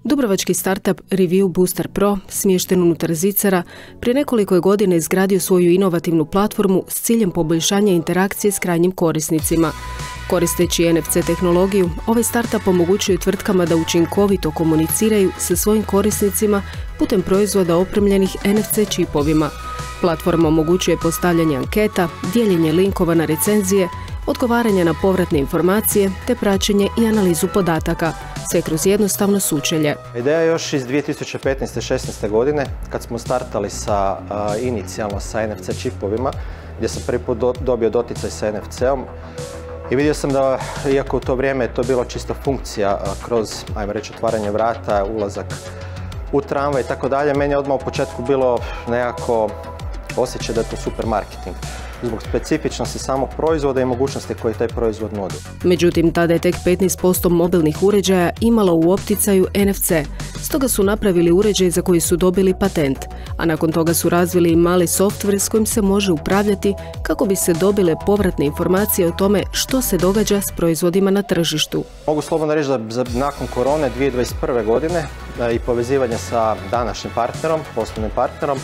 Dubrovački startup Review Booster Pro, smješten unutar Zicara, prije nekoliko je godina izgradio svoju inovativnu platformu s ciljem poboljšanja interakcije s krajnjim korisnicima. Koristeći NFC tehnologiju, ovaj startup omogućuje tvrtkama da učinkovito komuniciraju sa svojim korisnicima putem proizvoda opremljenih NFC čipovima. Platforma omogućuje postavljanje anketa, dijeljenje linkova na recenzije, odgovaranje na povratne informacije te praćenje i analizu podataka, sve kroz jednostavno sučelje. Ideja je još iz 2015-16. godine, kad smo startali inicijalno sa NFC čipovima, gdje sam prvi put dobio doticaj sa NFC-om. I vidio sam da, iako u to vrijeme je to bilo čista funkcija kroz, ajmo reći, otvaranje vrata, ulazak u tramvaj i tako dalje, meni je odmah u početku bilo nekako osjećaj da je to super marketing, zbog specifičnosti samog proizvoda i mogućnosti koje taj proizvod nudi. Međutim, tada je tek 15% mobilnih uređaja imalo u opticaju NFC, stoga su napravili uređaj za koji su dobili patent, a nakon toga su razvili i mali softver s kojim se može upravljati kako bi se dobile povratne informacije o tome što se događa s proizvodima na tržištu. Mogu slobodno reći da nakon korone 2021. godine i povezivanja sa današnjim partnerom, poslovnim partnerom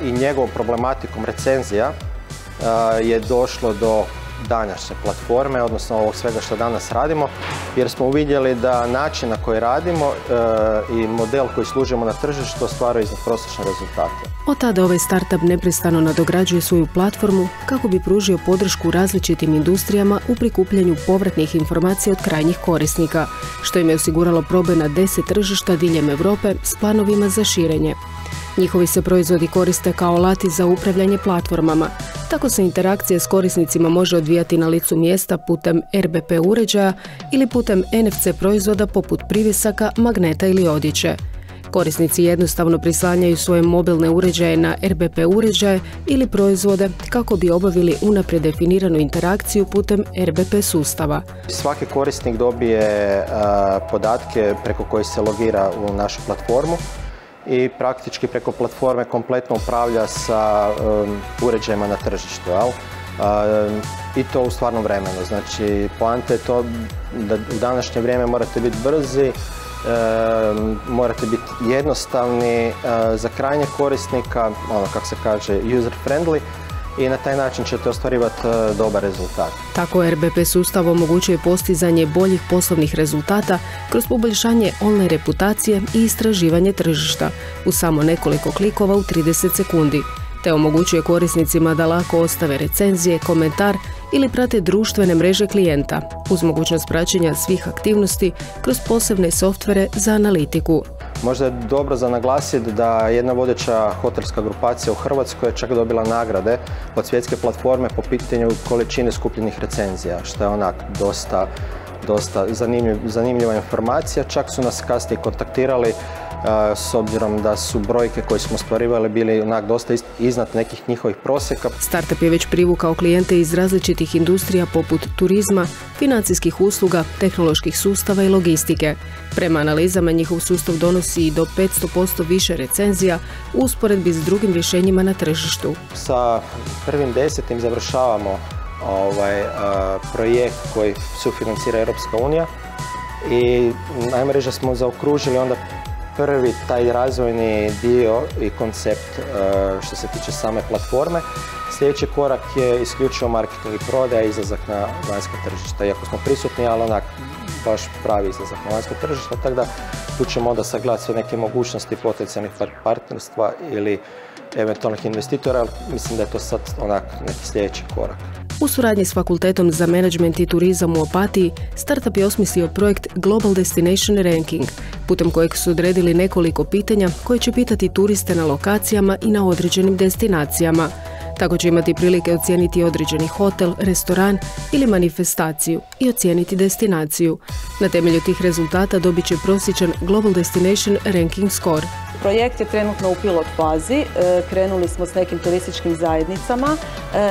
i njegovom problematikom recenzija je došlo do današnje platforme, odnosno ovog svega što danas radimo, jer smo uvidjeli da način na koji radimo i model koji služimo na tržištu ostvaruje iznadprosječne rezultate. Od tada ovaj startup neprestano nadograđuje svoju platformu kako bi pružio podršku različitim industrijama u prikupljanju povratnih informacija od krajnjih korisnika, što im je osiguralo proboj na 10 tržišta diljem Europe s planovima za širenje. Njihovi se proizvodi koriste kao alati za upravljanje platformama. Tako se interakcija s korisnicima može odvijati na licu mjesta putem RBP uređaja ili putem NFC proizvoda poput privisaka, magneta ili odjeće. Korisnici jednostavno prislanjaju svoje mobilne uređaje na RBP uređaje ili proizvode kako bi obavili unaprijed definiranu interakciju putem RBP sustava. Svaki korisnik dobije podatke preko kojih se logira u našu platformu i praktički preko platforme kompletno upravlja sa uređajima na tržištu. I to u stvarnom vremenu. Znači, poanta je to da u današnje vrijeme morate biti brzi, morate biti jednostavni za krajnjeg korisnika, kako se kaže, user friendly, i na taj način ćete ostvarivati dobar rezultat. Tako RBP sustav omogućuje postizanje boljih poslovnih rezultata kroz poboljšanje online reputacije i istraživanje tržišta u samo nekoliko klikova u 30 sekundi, te omogućuje korisnicima da lako ostave recenzije, komentar ili prate društvene mreže klijenta, uz mogućnost praćenja svih aktivnosti kroz posebne softvere za analitiku. Možda je dobro za naglasiti da jedna vodeća hotelska grupacija u Hrvatskoj je čak dobila nagrade od svjetske platforme po pitanju količine skupljenih recenzija, što je onak dosta zanimljiva informacija. Čak su nas kasnije kontaktirali s obzirom da su brojke koje smo ostvarivali bili onak dosta iznad nekih njihovih prosjeka. Startup je već privukao klijente iz različitih industrija poput turizma, financijskih usluga, tehnoloških sustava i logistike. Prema analizama njihov sustav donosi i do 500% više recenzija u usporedbi s drugim rješenjima na tržištu. Sa 1.10. završavamo projekt koji sufinancira Europska unija i najmo reći da smo zaokružili onda prvi taj razvojni dio i koncept što se tiče same platforme. Sljedeći korak je isključivo marketing i prodaja i izlazak na vanjska tržišta. Iako smo prisutni, ali onak baš pravi izlazak na vanjska tržišta, tako da tu ćemo onda sagledati sve neke mogućnosti potencijalnih partnerstva ili eventualnih investitora, ali mislim da je to sad onak neki sljedeći korak. U suradnji s Fakultetom za menadžment i turizam u Opatiji, startup je osmislio projekt Global Destination Ranking, putem kojeg su odredili nekoliko pitanja koje će pitati turiste na lokacijama i na određenim destinacijama. Tako će imati prilike ocijeniti određeni hotel, restoran ili manifestaciju i ocijeniti destinaciju. Na temelju tih rezultata dobit će prosječan Global Destination Ranking Score. Projekt je trenutno u pilot fazi. Krenuli smo s nekim turističkim zajednicama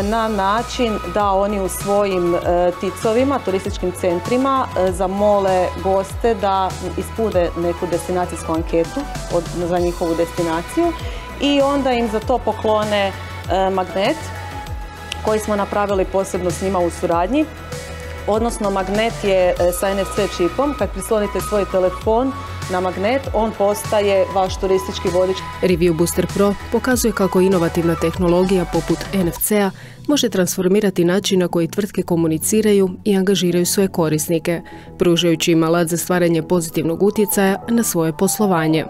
na način da oni u svojim ticovima, turističkim centrima, zamole goste da ispune neku destinacijsku anketu za njihovu destinaciju i onda im za to poklone magnet koji smo napravili posebno s njima u suradnji. odnosno magnet je sa NFC čipom. Kad prislonite svoj telefon na magnet, on postaje vaš turistički vodič. Review Booster Pro pokazuje kako inovativna tehnologija poput NFC-a može transformirati način na koji tvrtke komuniciraju i angažiraju svoje korisnike, pružajući im alat za stvaranje pozitivnog utjecaja na svoje poslovanje.